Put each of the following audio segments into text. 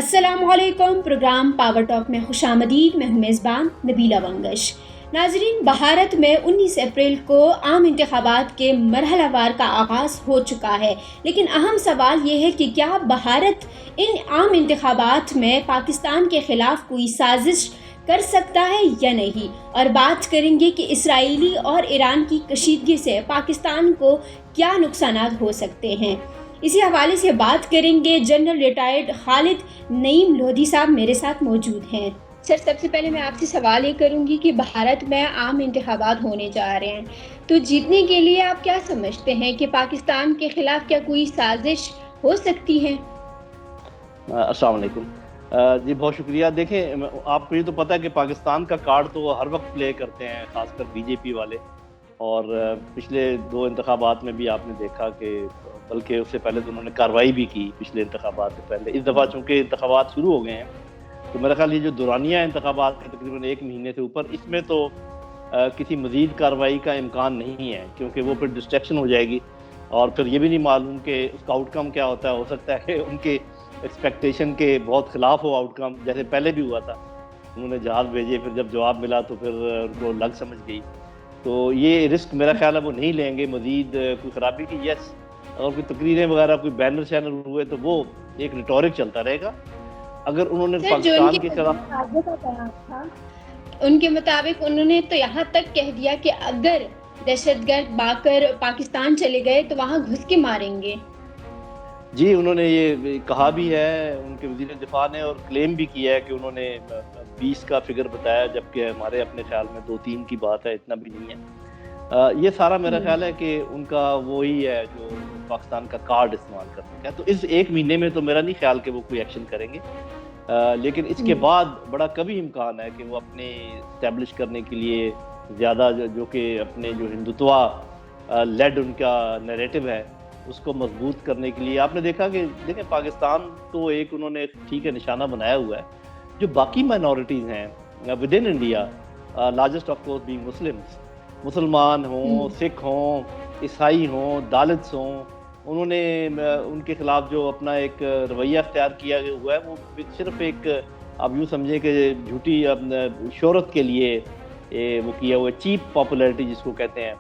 السلام علیکم، programme power talk میں خوش آمدید۔ میں ہوں میزبان نبیلہ ونگش۔ ناظرین، بھارت میں 19 اپریل کو عام انتخابات کے مرحلہ وار کا آغاز ہو چکا ہے، لیکن اہم سوال یہ ہے کہ کیا بھارت ان عام انتخابات میں پاکستان کے خلاف کوئی سازش کر سکتا ہے یا نہیں؟ اور بات کریں گے کہ اسرائیلی اور ایران کی کشیدگی سے پاکستان کو کیا نقصانات ہو سکتے ہیں۔ اسی حوالے سے بات کریں گے۔ جنرل ریٹائرڈ خالد نعیم لودھی صاحب میرے ساتھ موجود ہیں۔ سر، سب سے پہلے میں آپ سے سوال یہ کروں گی کہ بھارت میں عام انتخابات ہونے جا رہے ہیں، تو جیتنے کے لیے آپ کیا سمجھتے ہیں کہ پاکستان کے خلاف کیا کوئی سازش ہو سکتی ہے؟ السلام علیکم جی، بہت شکریہ۔ دیکھیں، آپ کو یہ تو پتہ ہے کہ پاکستان کا کارڈ تو وہ ہر وقت پلے کرتے ہیں، خاص کر بی جے پی والے، اور پچھلے 2 انتخابات میں بھی آپ نے دیکھا کہ بلکہ اس سے پہلے تو انہوں نے کارروائی بھی کی پچھلے انتخابات سے پہلے۔ اس دفعہ چونکہ انتخابات شروع ہو گئے ہیں تو میرا خیال یہ جو دورانیہ انتخابات ہے تقریباً 1 مہینے سے اوپر، اس میں تو کسی مزید کارروائی کا امکان نہیں ہے، کیونکہ وہ پھر ڈسٹریکشن ہو جائے گی، اور پھر یہ بھی نہیں معلوم کہ اس کا آؤٹ کم کیا ہوتا ہے۔ ہو سکتا ہے کہ ان کے ایکسپیکٹیشن کے بہت خلاف ہو آؤٹ کم، جیسے پہلے بھی ہوا تھا، انہوں نے جہاز بھیجے، پھر جب جواب ملا تو پھر ان کو لگ سمجھ گئی۔ تو یہ رسک میرا خیال ہے وہ نہیں لیں گے مزید کوئی خرابی کی۔ یس، اور کوئی تقریریں وغیرہ، کوئی بینر شینر ہوئے تو وہ ایک ریٹورک چلتا رہے گا۔ اگر انہوں نے سر، جو ان پاکستان کے کے خلاف کا بیان تھا، ان کے مطابق انہوں نے تو یہاں تک کہہ دیا کہ اگر دہشت گرد باکر پاکستان چلے گئے تو وہاں گھس کے ماریں گے۔ جی، انہوں نے یہ کہا بھی ہے، ان کے وزیر دفاع نے، اور کلیم بھی کیا ہے کہ انہوں نے 20 کا فگر بتایا، جبکہ ہمارے اپنے خیال میں 2-3 کی بات ہے، اتنا بھی نہیں ہے۔ یہ سارا میرا خیال ہے کہ ان کا وہی ہے جو پاکستان کا کارڈ استعمال کرنے کا ہے۔ تو اس 1 مہینے میں تو میرا نہیں خیال کہ وہ کوئی ایکشن کریں گے، لیکن اس کے بعد بڑا کبھی امکان ہے کہ وہ اپنے اسٹیبلش کرنے کے لیے زیادہ جو کہ اپنے جو ہندوتوا لیڈ ان کا نیریٹو ہے اس کو مضبوط کرنے کے لیے، آپ نے دیکھا کہ دیکھیں پاکستان تو ایک انہوں نے ٹھیک ہے نشانہ بنایا ہوا ہے، جو باقی مائنورٹیز ہیں with in India, largest of course being Muslims, مسلمان ہوں، سکھ ہوں، عیسائی ہوں، دالتس ہوں، انہوں نے ان کے خلاف جو اپنا ایک رویہ اختیار کیا ہوا ہے وہ صرف ایک، آپ یوں سمجھیں کہ جھوٹی شہرت کے لیے وہ کیا ہوا ہے، چیپ پاپولیرٹی جس کو کہتے ہیں،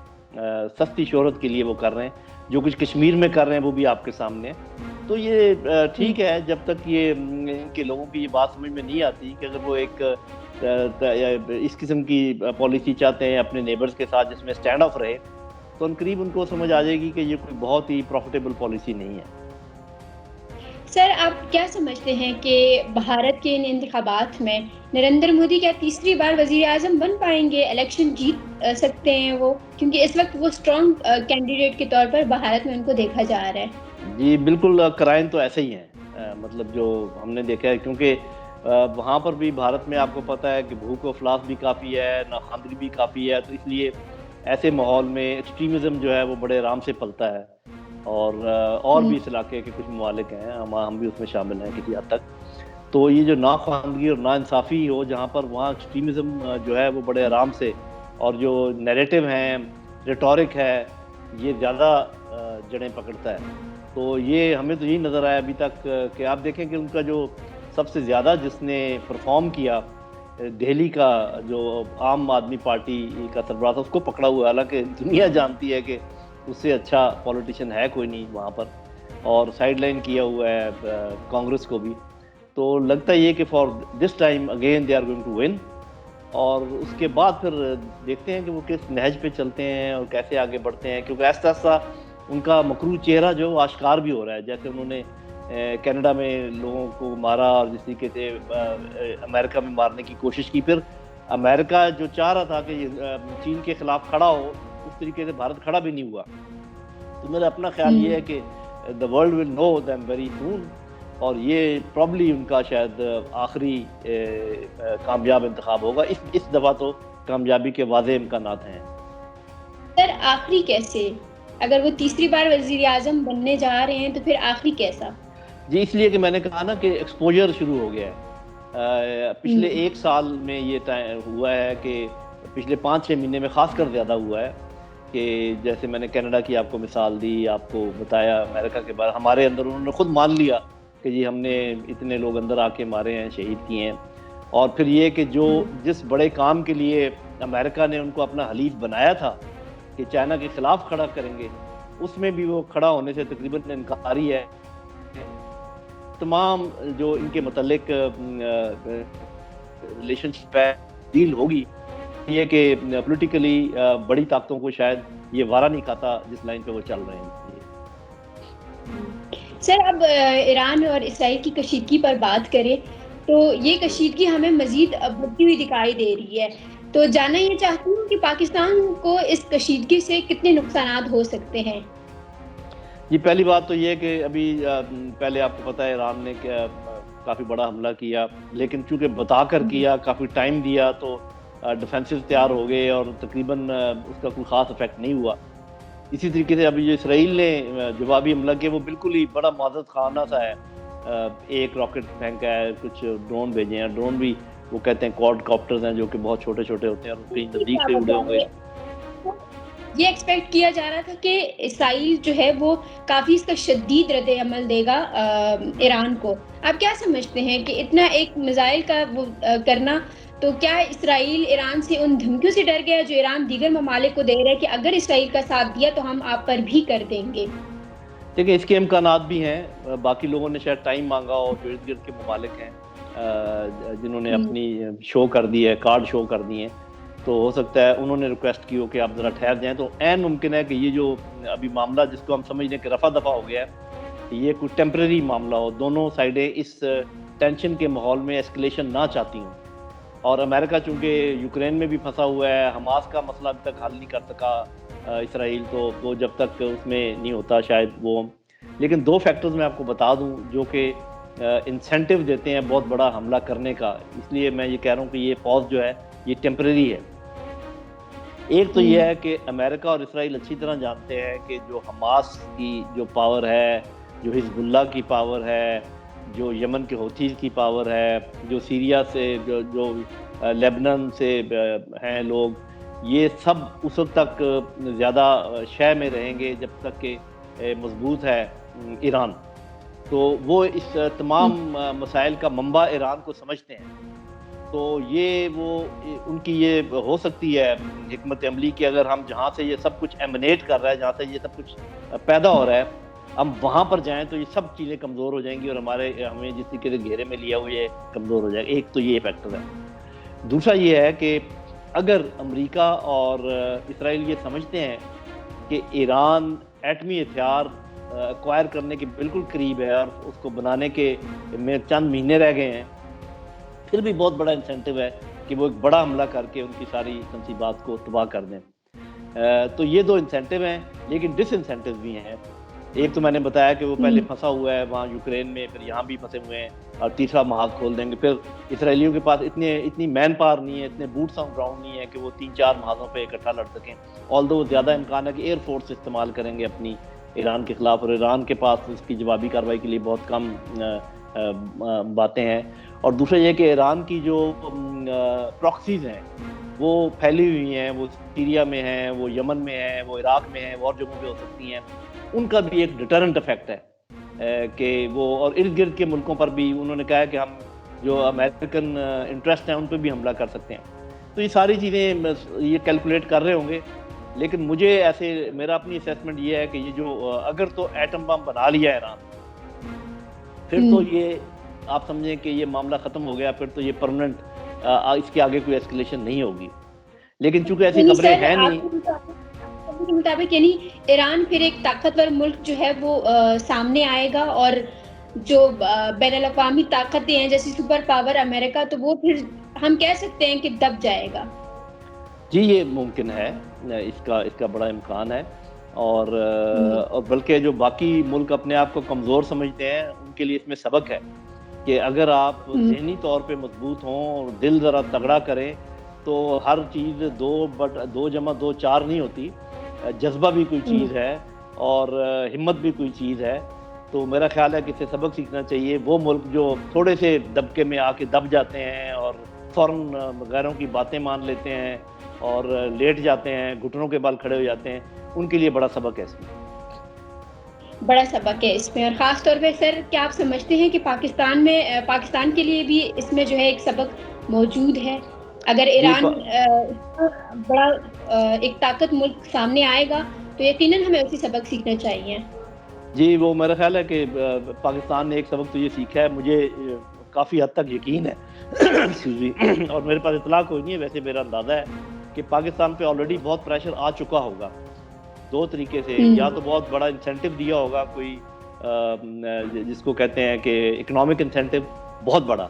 سستی شہرت کے لیے وہ کر رہے ہیں۔ جو کچھ کشمیر میں کر رہے ہیں وہ بھی آپ کے سامنے ہے۔ تو یہ ٹھیک ہے جب تک یہ ان کے لوگوں کی یہ بات سمجھ میں نہیں آتی کہ اگر وہ ایک اس قسم کی پالیسی چاہتے ہیں اپنے نیبرز کے ساتھ جس میں سٹینڈ آف رہے، تو ان قریب ان کو سمجھ آ جائے گی کہ یہ کوئی بہت ہی پروفیٹیبل پالیسی نہیں ہے۔ سر، آپ کیا سمجھتے ہیں کہ بھارت کے ان انتخابات میں نریندر مودی کیا تیسری بار وزیر اعظم بن پائیں گے؟ الیکشن جیت سکتے ہیں وہ؟ کیونکہ اس وقت وہ اسٹرانگ کینڈیڈیٹ کے طور پر بھارت میں ان کو دیکھا جا رہا ہے۔ جی بالکل، کرائن تو ایسے ہی ہیں، مطلب جو ہم نے دیکھا ہے، کیونکہ وہاں پر بھی بھارت میں آپ کو پتہ ہے کہ بھوک و افلاس بھی کافی ہے، ناخواندگی بھی کافی ہے، تو اس لیے ایسے ماحول میں ایکسٹریمزم جو ہے وہ بڑے آرام سے پلتا ہے، اور بھی اس علاقے کے کچھ ممالک ہیں، ہم بھی اس میں شامل ہیں کسی حد تک۔ تو یہ جو ناخواندگی اور ناانصافی ہو جہاں پر، وہاں ایکسٹریمزم جو ہے وہ بڑے آرام سے، اور جو نیریٹو ہیں، ریٹورک ہے، یہ زیادہ جڑیں پکڑتا ہے۔ تو یہ ہمیں تو یہی نظر آیا ابھی تک کہ آپ دیکھیں کہ ان کا جو سب سے زیادہ جس نے پرفارم کیا دہلی کا جو عام آدمی پارٹی کا سربراہ تھا، اس کو پکڑا ہوا ہے، حالانکہ دنیا جانتی ہے کہ اس سے اچھا پولیٹیشین ہے کوئی نہیں وہاں پر، اور سائیڈ لائن کیا ہوا ہے کانگریس کو بھی۔ تو لگتا ہے یہ کہ for this time again they are going to won, اور اس کے بعد پھر دیکھتے ہیں کہ وہ کس نہج پہ چلتے ہیں اور کیسے آگے بڑھتے ہیں، کیونکہ آہستہ آہستہ ان کا مکروہ چہرہ جو وہ آشکار بھی ہو رہا ہے، جیسے انہوں نے کینیڈا میں لوگوں کو مارا، اور جس طریقے سے امریکہ میں مارنے کی کوشش کی، پھر امریکہ جو چاہ رہا تھا کہ چین کے خلاف کھڑا ہو، اس طریقے سے بھارت کھڑا بھی نہیں ہوا۔ تو میرا اپنا خیال یہ ہے کہ the world will know them very soon، اور یہ پرابلی ان کا شاید آخری کامیاب انتخاب ہوگا۔ اس دفعہ تو کامیابی کے واضح امکانات ہیں۔ سر، آخری کیسے؟ اگر وہ تیسری بار وزیر اعظم بننے جا رہے ہیں تو پھر آخری کیسا؟ جی اس لیے کہ میں نے کہا نا کہ ایکسپوجر شروع ہو گیا ہے، پچھلے 1 سال میں یہ ہوا ہے کہ پچھلے 5-6 مہینے میں خاص کر زیادہ ہوا ہے کہ جیسے میں نے کینیڈا کی آپ کو مثال دی، آپ کو بتایا امریکہ کے بارے، ہمارے اندر انہوں نے خود مان لیا کہ جی ہم نے اتنے لوگ اندر آ کے مارے ہیں، شہید کیے ہیں. اور پھر یہ کہ جو جس بڑے کام کے لیے امریکہ نے ان کو اپنا حلیف بنایا تھا کہ چائنا کے خلاف کھڑا کریں گے، اس میں بھی وہ کھڑا ہونے سے تقریباً انکاری ہے. تمام جو ان کے متعلق ریلیشن شپ ہے ڈیل ہوگی، یہ کہ پولیٹیکلی بڑی طاقتوں کو شاید یہ وارہ نہیں کھاتا جس لائن پہ وہ چل رہے ہیں. سر اب ایران اور اسرائیل کی کشیدگی پر بات کریں تو یہ کشیدگی ہمیں مزید بڑھتی ہوئی دکھائی دے رہی ہے. تو جاننا یہ چاہتی ہوں کہ پاکستان کو اس کشیدگی سے کتنے نقصانات ہو سکتے ہیں؟ جی پہلی بات تو یہ کہ ابھی پہلے آپ کو پتہ ہے ایران نے کافی بڑا حملہ کیا، لیکن چونکہ بتا کر کیا، کافی ٹائم دیا، تو ڈیفینسو تیار ہو گئے اور تقریباً اس کا کوئی خاص افیکٹ نہیں ہوا. اسی طریقے سے ابھی جو اسرائیل نے جوابی حملہ کیا وہ بالکل ہی بڑا معزز خانہ سا ہے. ایک راکٹ پھینکا ہے، کچھ ڈرون بھیجے ہیں. ڈرون بھی وہ کہتے ہیں کوڈ کاپٹرز ہیں جو کہ بہت چھوٹے چھوٹے ہوتے ہیں اور کہیں نزدیک سے اڑے ہوں گے. یہ ایکسپیکٹ کیا جا رہا تھا کہ اسرائیل جو ہے وہ کافی اس کا شدید رد عمل دے گا ایران کو. آپ کیا سمجھتے ہیں کہ اتنا ایک میزائل کا وہ کرنا، تو کیا اسرائیل ایران سے ان دھمکیوں سے ڈر گیا جو ایران دیگر ممالک کو دے رہا ہے کہ اگر اسرائیل کا ساتھ دیا تو ہم آپ پر بھی کر دیں گے؟ دیکھیں اس کے امکانات بھی ہیں. باقی لوگوں نے شاید ٹائم مانگا ہو، جو ارد گرد کے ممالک ہیں جنہوں نے اپنی شو کر دی ہے، کارڈ شو کر دی ہیں، تو ہو سکتا ہے انہوں نے ریکویسٹ کی ہو کہ آپ ذرا ٹھہر جائیں. تو عین ممکن ہے کہ یہ جو ابھی معاملہ جس کو ہم سمجھنے کہ رفع دفع ہو گیا ہے، یہ کوئی ٹیمپریری معاملہ ہو، دونوں سائڈیں اس ٹینشن کے ماحول میں ایسکلیشن نہ چاہتی ہوں. اور امریکہ چونکہ یوکرین میں بھی پھنسا ہوا ہے، حماس کا مسئلہ ابھی تک حل نہیں کر سکا اسرائیل، تو وہ جب تک اس میں نہیں ہوتا شاید وہ. لیکن دو فیکٹرز میں آپ کو بتا دوں جو کہ انسینٹیو دیتے ہیں بہت بڑا حملہ کرنے کا. اس لیے میں یہ کہہ رہا ہوں کہ یہ پاز جو ہے یہ ٹیمپریری ہے. ایک تو یہ ہے کہ امریکہ اور اسرائیل اچھی طرح جانتے ہیں کہ جو حماس کی جو پاور ہے، جو حزب اللہ کی پاور ہے، جو یمن کے حوثیز کی پاور ہے، جو سیریا سے جو لیبنان سے ہیں لوگ، یہ سب اس وقت تک زیادہ شے میں رہیں گے جب تک کہ مضبوط ہے ایران. تو وہ اس تمام مسائل کا منبع ایران کو سمجھتے ہیں. تو یہ وہ ان کی یہ ہو سکتی ہے حکمت عملی کہ اگر ہم جہاں سے یہ سب کچھ ایمنیٹ کر رہا ہے، جہاں سے یہ سب کچھ پیدا ہو رہا ہے، ہم وہاں پر جائیں تو یہ سب چیزیں کمزور ہو جائیں گی اور ہمیں جس طریقے سے گھیرے میں لیا ہوا یہ کمزور ہو جائے گا. ایک تو یہ فیکٹر ہے. دوسرا یہ ہے کہ اگر امریکہ اور اسرائیل یہ سمجھتے ہیں کہ ایران ایٹمی ہتھیار ایکوائر کرنے کے بالکل قریب ہے اور اس کو بنانے کے میں چند مہینے رہ گئے ہیں، پھر بھی بہت بڑا انسینٹیو ہے کہ وہ ایک بڑا حملہ کر کے ان کی ساری تنصیبات کو تباہ کر دیں. تو یہ دو انسینٹیو ہیں، لیکن ڈس انسینٹیو بھی ہیں. ایک تو میں نے بتایا کہ وہ پہلے پھنسا ہوا ہے وہاں یوکرین میں، پھر یہاں بھی پھنسے ہوئے ہیں اور تیسرا محاذ کھول دیں گے. پھر اسرائیلیوں کے پاس اتنی مین پاور نہیں ہے، اتنے بوٹس آن گراؤنڈ نہیں ہے کہ وہ 3-4 محاذوں پہ اکٹھا لڑ سکیں. آلدو زیادہ امکان ہے کہ ایئر فورس استعمال کریں گے اپنی ایران کے خلاف، اور ایران کے پاس اس کی جوابی کارروائی کے لیے بہت کم باتیں ہیں. اور دوسرا یہ کہ ایران کی جو پراکسیز ہیں وہ پھیلی ہوئی ہیں، وہ سیریا میں ہیں، وہ یمن میں ہیں، وہ عراق میں ہیں، وہ اور جگہوں پہ ہو سکتی ہیں. ان کا بھی ایک ڈیٹرنٹ افیکٹ ہے کہ وہ، اور ارد گرد کے ملکوں پر بھی انہوں نے کہا ہے کہ ہم جو امریکن انٹرسٹ ہیں ان پہ بھی حملہ کر سکتے ہیں. تو یہ ساری چیزیں یہ کیلکولیٹ کر رہے ہوں گے. لیکن مجھے میرا اپنی اسیسمنٹ یہ ہے کہ یہ جو اگر تو ایٹم بم بنا لیا ایران، پھر تو یہ آپ سمجھیں کہ یہ معاملہ ختم ہو گیا، پھر تو یہ پرماننٹ اس کے آگے کوئی ایسکلیشن نہیں ہوگی. لیکن چونکہ ایسی خبریں ہیں نہیں، کے مطابق یعنی ایران پھر ایک طاقتور ملک جو ہے وہ سامنے آئے گا، اور جو بین الاقوامی طاقتیں ہیں جیسے سپر پاور امریکہ، تو وہ پھر ہم کہہ سکتے ہیں کہ دب جائے گا. جی یہ ممکن ہے، اس کا بڑا امکان ہے. اور بلکہ جو باقی ملک اپنے آپ کو کمزور سمجھتے ہیں ان کے لیے اس میں سبق ہے کہ اگر آپ ذہنی طور پہ مضبوط ہوں اور دل ذرا تگڑا کریں تو ہر چیز 2+2=4 نہیں ہوتی. جذبہ بھی کوئی چیز ہے اور ہمت بھی کوئی چیز ہے. تو میرا خیال ہے کہ اس سے سبق سیکھنا چاہیے. وہ ملک جو تھوڑے سے دبکے میں آ کے دب جاتے ہیں اور فوراً غیروں کی باتیں مان لیتے ہیں اور لیٹ جاتے ہیں، گھٹنوں کے بل کھڑے ہو جاتے ہیں، ان کے لیے بڑا سبق ہے اس میں. بڑا سبق ہے اس میں، اور خاص طور پہ سر کیا آپ سمجھتے ہیں کہ پاکستان کے لیے بھی اس میں جو ہے ایک سبق موجود ہے؟ اگر جی ایران بڑا ایک طاقت ملک سامنے آئے گا تو یقیناً ہمیں اسی سبق سیکھنا چاہیے۔ جی وہ میرا خیال ہے کہ پاکستان نے ایک سبق تو یہ سیکھا ہے، مجھے کافی حد تک یقین ہے Excuse me، اور میرے پاس اطلاع کوئی نہیں ہے، ویسے میرا اندازہ ہے کہ پاکستان پہ آلریڈی بہت پریشر آ چکا ہوگا دو طریقے سے، یا تو بہت بڑا انسینٹو دیا ہوگا کوئی جس کو کہتے ہیں کہ اکنامک انسینٹو بہت بڑا،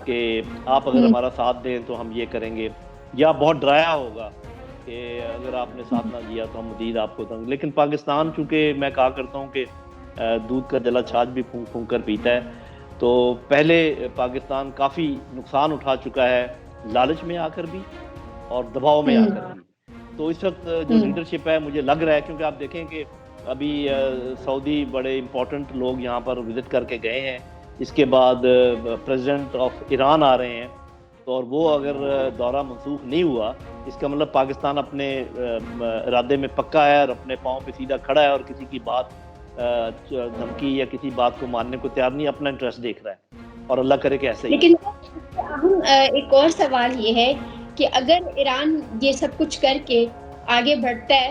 کہ آپ اگر ہمارا ساتھ دیں تو ہم یہ کریں گے، یا بہت ڈرایا ہوگا کہ اگر آپ نے ساتھ نہ دیا تو ہم مزید آپ کو دیں گے۔ لیکن پاکستان چونکہ میں کہا کرتا ہوں کہ دودھ کا جلا چھاچھ بھی پھونک پھونک کر پیتا ہے، تو پہلے پاکستان کافی نقصان اٹھا چکا ہے، لالچ میں آ کر بھی اور دباؤ میں آ کر بھی۔ تو اس وقت جو لیڈرشپ ہے مجھے لگ رہا ہے، کیونکہ آپ دیکھیں کہ ابھی سعودی بڑے امپورٹنٹ لوگ یہاں پر وزٹ کر کے گئے ہیں، اس کے بعد پریزیڈنٹ آف ایران آ رہے ہیں، تو اور وہ اگر دورہ منسوخ نہیں ہوا، اس کا مطلب پاکستان اپنے ارادے میں پکا ہے اور اپنے پاؤں پہ سیدھا کھڑا ہے اور کسی کی بات دھمکی یا کسی بات کو ماننے کو تیار نہیں، اپنا انٹرسٹ دیکھ رہا ہے، اور اللہ کرے کہ ایسا ہی ہو۔ لیکن اہم ایک اور سوال یہ ہے کہ اگر ایران یہ سب کچھ کر کے آگے بڑھتا ہے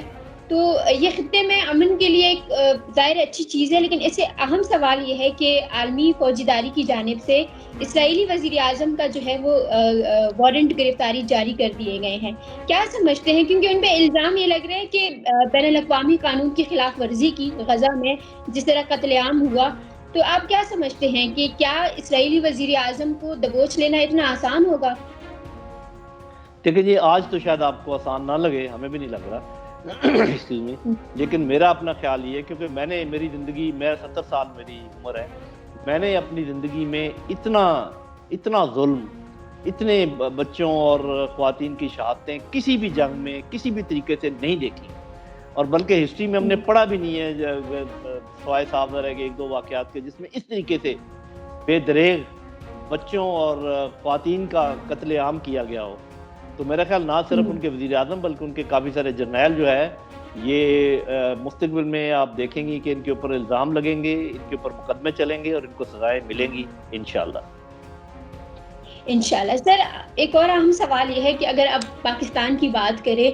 تو یہ خطے میں امن کے لیے ایک ظاہر اچھی چیز ہے، لیکن اس سے اہم سوال یہ ہے کہ عالمی فوجی داری کی جانب سے اسرائیلی وزیر اعظم کا جو ہے وہ وارنٹ گرفتاری جاری کر دیے گئے ہیں۔ کیا سمجھتے ہیں، کیونکہ ان پہ الزام یہ لگ رہا ہے کہ بین الاقوامی قانون کی خلاف ورزی کی غزہ میں جس طرح قتل عام ہوا، تو آپ کیا سمجھتے ہیں کہ کیا اسرائیلی وزیر اعظم کو دبوچ لینا اتنا آسان ہوگا؟ دیکھیں جی، آج تو شاید آپ کو آسان نہ لگے، ہمیں بھی نہیں لگ رہا ایکسکیوز می، لیکن میرا اپنا خیال یہ ہے، کیونکہ میں نے میری زندگی، میں 70 سال میری عمر ہے، میں نے اپنی زندگی میں اتنا ظلم، اتنے بچوں اور خواتین کی شہادتیں کسی بھی جنگ میں کسی بھی طریقے سے نہیں دیکھی، اور بلکہ ہسٹری میں ہم نے پڑھا بھی نہیں ہے، سوائے صاحب رہ گئے ایک دو واقعات کے، جس میں اس طریقے سے بے دریغ بچوں اور خواتین کا قتل عام کیا گیا ہو۔ تو میرا خیال نہ صرف ان کے وزیر اعظم بلکہ ان کے کافی سارے جرنیل جو ہے، یہ مستقبل میں آپ دیکھیں گی کہ ان کے اوپر الزام لگیں گے، ان کے اوپر مقدمے چلیں گے اور ان کو سزائیں ملیں گی انشاءاللہ۔ انشاءاللہ۔ سر ایک اور اہم سوال یہ ہے کہ اگر اب پاکستان کی بات کریں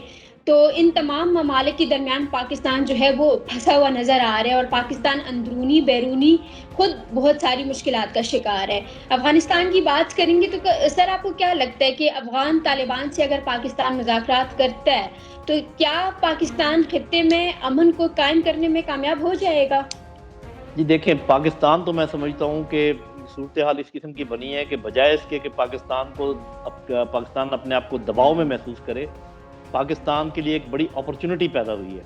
تو ان تمام ممالک کے درمیان پاکستان جو ہے وہ پھنسا ہوا نظر آ رہا ہے، اور پاکستان اندرونی بیرونی خود بہت ساری مشکلات کا شکار ہے۔ افغانستان کی بات کریں گے تو سر آپ کو کیا لگتا ہے کہ افغان طالبان سے اگر پاکستان مذاکرات کرتا ہے تو کیا پاکستان خطے میں امن کو قائم کرنے میں کامیاب ہو جائے گا؟ جی دیکھیں، پاکستان تو میں سمجھتا ہوں کہ صورتحال اس قسم کی بنی ہے کہ بجائے اس کے کہ پاکستان اپنے آپ کو دباؤ میں محسوس کرے، پاکستان کے لیے ایک بڑی اپرچونٹی پیدا ہوئی ہے۔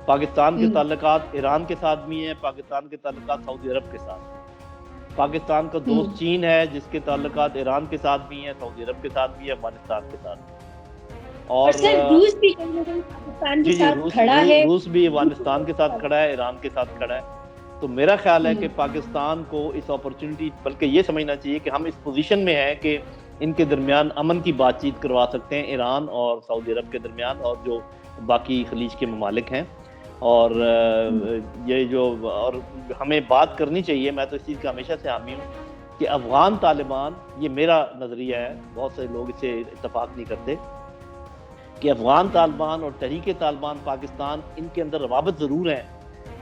پاکستان کے تعلقات ایران کے ساتھ بھی ہیں، پاکستان کے تعلقات سعودی عرب کے ساتھ ہیں۔ پاکستان کا دوست چین ہے، جس کے تعلقات ایران کے ساتھ بھی ہیں، سعودی عرب کے ساتھ بھی ہیں، افغانستان کے ساتھ بھی ہیں۔ اور سر روس بھی پاکستان کے ساتھ کھڑا ہے، روس بھی افغانستان کے ساتھ کھڑا ہے، ایران کے ساتھ کھڑا ہے۔ تو میرا خیال ہے کہ پاکستان کو اس اپرچونٹی، بلکہ یہ سمجھنا چاہیے کہ ہم اس پوزیشن میں ہیں کہ ان کے درمیان امن کی بات چیت کروا سکتے ہیں، ایران اور سعودی عرب کے درمیان اور جو باقی خلیج کے ممالک ہیں، اور اور ہمیں بات کرنی چاہیے، میں تو اس چیز کا ہمیشہ سے حامی ہوں کہ افغان طالبان، یہ میرا نظریہ ہے، بہت سے لوگ اس سے اتفاق نہیں کرتے، کہ افغان طالبان اور تحریک طالبان پاکستان، ان کے اندر روابط ضرور ہیں،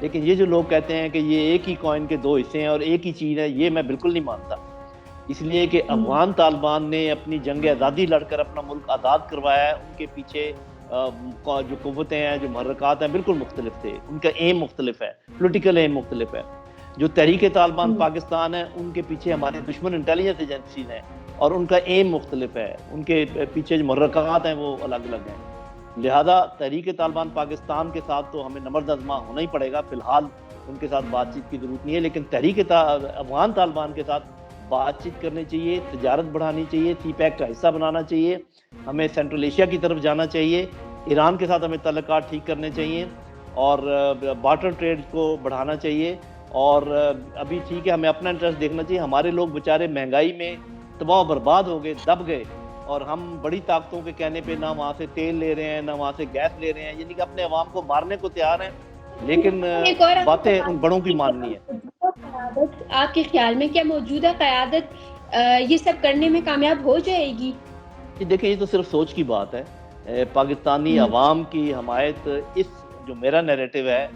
لیکن یہ جو لوگ کہتے ہیں کہ یہ ایک ہی کوائن کے دو حصے ہیں اور ایک ہی چیز ہے، یہ میں بالکل نہیں مانتا۔ اس لیے کہ افغان طالبان نے اپنی جنگ آزادی لڑ کر اپنا ملک آزاد کروایا ہے، ان کے پیچھے جو قوتیں ہیں، جو محرکات ہیں، بالکل مختلف تھے، ان کا ایم مختلف ہے، پولیٹیکل ایم مختلف ہے۔ جو تحریک طالبان پاکستان ہے، ان کے پیچھے ہمارے دشمن انٹیلیجنس ایجنسیز ہیں اور ان کا ایم مختلف ہے، ان کے پیچھے جو محرکات ہیں وہ الگ الگ ہیں۔ لہذا تحریک طالبان پاکستان کے ساتھ تو ہمیں نمرد آزما ہونا ہی پڑے گا، فی الحال ان کے ساتھ بات چیت کی ضرورت نہیں ہے، لیکن تحریک افغان طالبان کے ساتھ بات چیت کرنی چاہیے، تجارت بڑھانی چاہیے، سی پیک کا حصہ بنانا چاہیے، ہمیں سینٹرل ایشیا کی طرف جانا چاہیے، ایران کے ساتھ ہمیں تعلقات ٹھیک کرنے چاہیے اور بارٹر ٹریڈ کو بڑھانا چاہیے، اور ابھی ٹھیک ہے ہمیں اپنا انٹرسٹ دیکھنا چاہیے۔ ہمارے لوگ بیچارے مہنگائی میں تباہ و برباد ہو گئے، دب گئے، اور ہم بڑی طاقتوں کے کہنے پہ نہ وہاں سے تیل لے رہے ہیں، نہ وہاں سے گیس لے رہے ہیں، یعنی کہ اپنے عوام کو مارنے کو تیار ہیں، لیکن ایک اور آپ باتیں کو ان بڑوں کی ماننی ہے۔ موجودہ قیادت آپ کے خیال میں کیا موجودہ قیادت یہ سب کرنے میں کامیاب ہو جائے گی؟ جی دیکھیں، یہ تو صرف سوچ کی بات ہے۔ پاکستانی ہوں، عوام کی حمایت اس جو میرا نیریٹو ہے،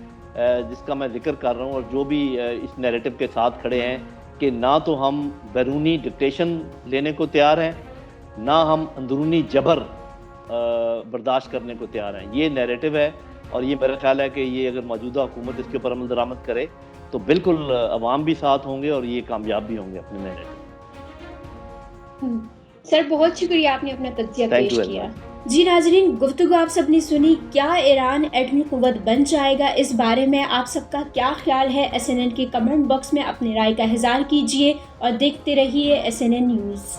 جس کا میں ذکر کر رہا ہوں، اور جو بھی اس نیریٹو کے ساتھ کھڑے ہیں کہ نہ تو ہم بیرونی ڈکٹیشن لینے کو تیار ہیں، نہ ہم اندرونی جبر برداشت کرنے کو تیار ہیں، یہ نیریٹو ہے۔ اور یہ میرا خیال ہے کہ یہ اگر موجودہ حکومت اس کے اوپر عمل درآمد کرے تو بالکل عوام بھی ساتھ ہوں گے اور یہ کامیاب بھی ہوں گے اپنے نیریٹو۔ ہوں۔ سر بہت شکریہ، آپ نے اپنا تجزیہ تھینک یو پیش ویری کیا۔ مچ۔ جی ناظرین، گفتگو آپ سب نے سنی، کیا ایران ایٹمی قوت بن جائے گا؟ اس بارے میں آپ سب کا کیا خیال ہے؟ SNN کے کمنٹ باکس میں اپنی رائے کا اظہار کیجیے اور دیکھتے رہیے SNN نیوز۔